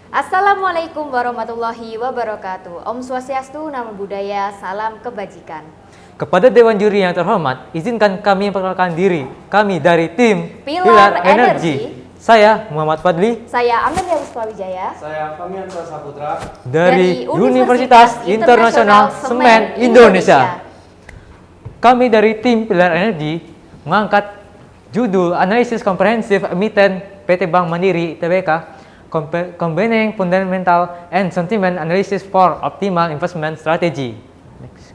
Assalamualaikum warahmatullahi wabarakatuh. Om Swastiastu, Namo Buddhaya, salam kebajikan. Kepada Dewan Juri yang terhormat, izinkan kami memperkenalkan diri. Kami dari tim Pilar Energi. Saya Muhammad Fadli. Saya Amelia Wispawijaya. Saya Famiansa Saputra Dari Universitas Internasional Semen Indonesia. Kami dari tim Pilar Energi mengangkat judul Analisis Komprehensif Emiten PT Bank Mandiri Tbk, Combining Fundamental and Sentiment Analysis for Optimal Investment Strategy. Next.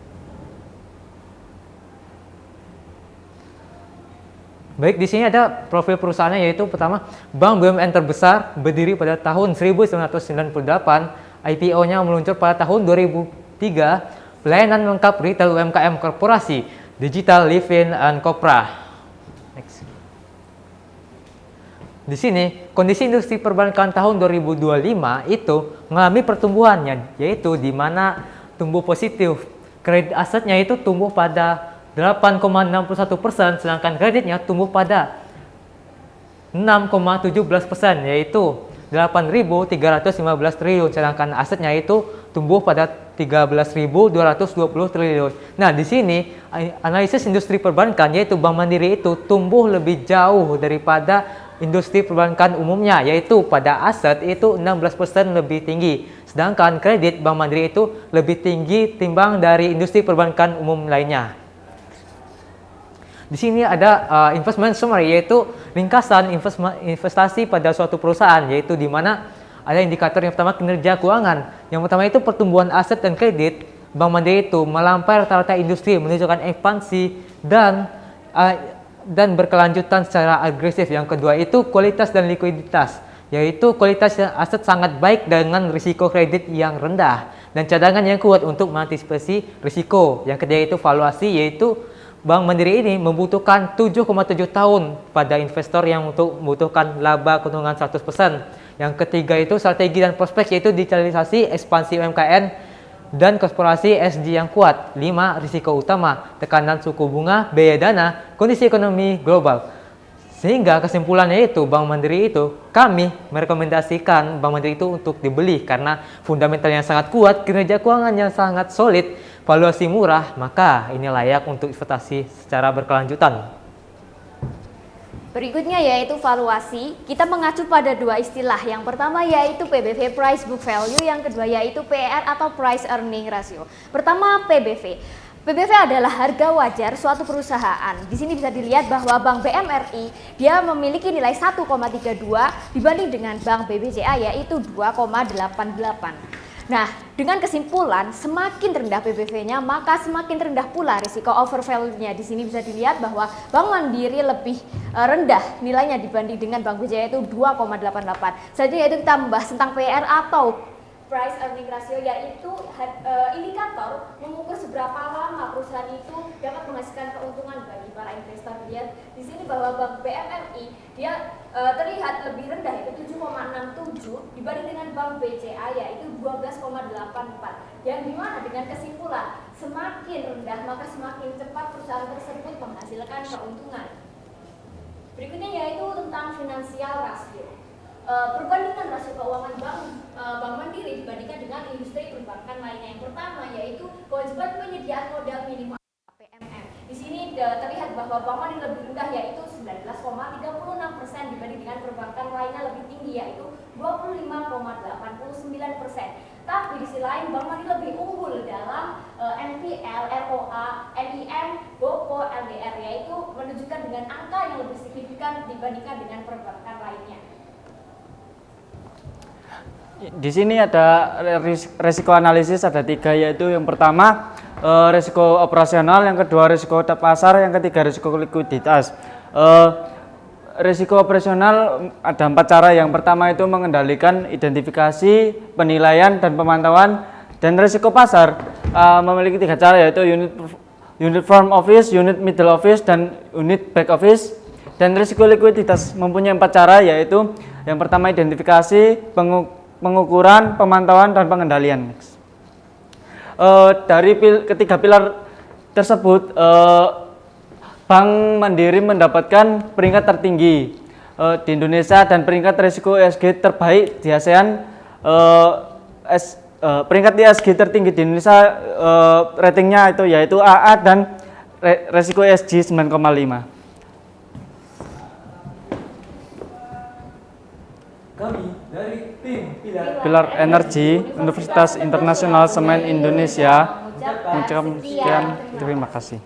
Baik, di sini ada profil perusahaannya, yaitu pertama, Bank BUMN terbesar, berdiri pada tahun 1998, IPO-nya meluncur pada tahun 2003, pelayanan lengkap retail UMKM korporasi, digital living and kopra. Next. Di sini, kondisi industri perbankan tahun 2025 itu mengalami pertumbuhannya, yaitu di mana tumbuh positif. Kredit asetnya itu tumbuh pada 8,61%, sedangkan kreditnya tumbuh pada 6,17%, yaitu 8.315 triliun, sedangkan asetnya itu tumbuh pada 13.220 triliun. Nah, di sini analisis industri perbankan, yaitu Bank Mandiri itu tumbuh lebih jauh daripada industri perbankan umumnya, yaitu pada aset itu 16% lebih tinggi, sedangkan kredit Bank Mandiri itu lebih tinggi timbang dari industri perbankan umum lainnya. Di sini ada investment summary, yaitu ringkasan investasi pada suatu perusahaan, yaitu di mana ada indikator yang pertama kinerja keuangan. Yang pertama itu pertumbuhan aset dan kredit Bank Mandiri itu melampaui rata-rata industri, menunjukkan ekspansi dan berkelanjutan secara agresif. Yang kedua itu kualitas dan likuiditas, yaitu kualitas aset sangat baik dengan risiko kredit yang rendah dan cadangan yang kuat untuk mengantisipasi risiko. Yang ketiga itu valuasi, yaitu Bank Mandiri ini membutuhkan 7,7 tahun pada investor yang untuk membutuhkan laba keuntungan 100%. Yang ketiga itu strategi dan prospek, yaitu digitalisasi, ekspansi UMKM, dan korporasi ESG yang kuat. 5. Risiko utama, tekanan suku bunga, biaya dana, kondisi ekonomi global. Sehingga kesimpulannya itu Bank Mandiri itu, kami merekomendasikan Bank Mandiri itu untuk dibeli karena fundamentalnya sangat kuat, kinerja keuangannya sangat solid, valuasi murah, maka ini layak untuk investasi secara berkelanjutan. Berikutnya yaitu valuasi. Kita mengacu pada dua istilah. Yang pertama yaitu PBV, Price Book Value. Yang kedua yaitu PER atau Price Earning Ratio. Pertama PBV. PBV adalah harga wajar suatu perusahaan. Di sini bisa dilihat bahwa Bank BMRI dia memiliki nilai 1,32 dibanding dengan Bank BBCA yaitu 2,88. Nah, dengan kesimpulan semakin rendah PBV-nya maka semakin rendah pula risiko overvalue-nya. Di sini bisa dilihat bahwa Bank Mandiri lebih rendah nilainya dibanding dengan Bank BCA yaitu 2,88. Selanjutnya itu kita membahas tentang PR atau Price Earning Ratio, yaitu indikator mengukur seberapa lama perusahaan itu dapat menghasilkan keuntungan bagi para investor. Lihat di sini bahwa Bank BMRI dia terlihat lebih rendah yaitu 7,67 dibanding dengan Bank BCA yaitu 12,84. Yang dimana dengan kesimpulan semakin rendah maka semakin cepat perusahaan tersebut menghasilkan keuntungan. Berikutnya yaitu tentang finansial rasio. Perbandingan rasio keuangan Bank Mandiri dibandingkan dengan industri perbankan lainnya. Yang pertama yaitu kewajiban penyediaan modal minimal PMM. Di sini terlihat bahwa Bank Mandiri lebih rendah yaitu 19,36% dibanding dengan perbankan lainnya lebih tinggi yaitu 25,89%. Tapi di sisi lain Bank Mandiri lebih unggul dalam NPL, ROA, NIM, GOPO, LDR, yaitu menunjukkan dengan angka yang lebih signifikan dibandingkan dengan perbankan lainnya. Di sini ada risiko analisis, ada 3, yaitu yang pertama risiko operasional, yang kedua risiko pasar, yang ketiga risiko likuiditas. Risiko operasional ada 4 cara. Yang pertama itu mengendalikan identifikasi, penilaian, dan pemantauan. Dan risiko pasar memiliki 3 cara, yaitu unit front office, unit middle office, dan unit back office. Dan risiko likuiditas mempunyai 4 cara, yaitu yang pertama identifikasi, pengukuran, pemantauan, dan pengendalian. Dari ketiga pilar tersebut, Bank Mandiri mendapatkan peringkat tertinggi di Indonesia dan peringkat risiko ESG terbaik di ASEAN peringkat ESG tertinggi di Indonesia, ratingnya itu yaitu AA dan resiko ESG 9,5. Kami dari tim Pilar Energi Universitas Internasional Semen Indonesia mengucapkan sekian, terima kasih.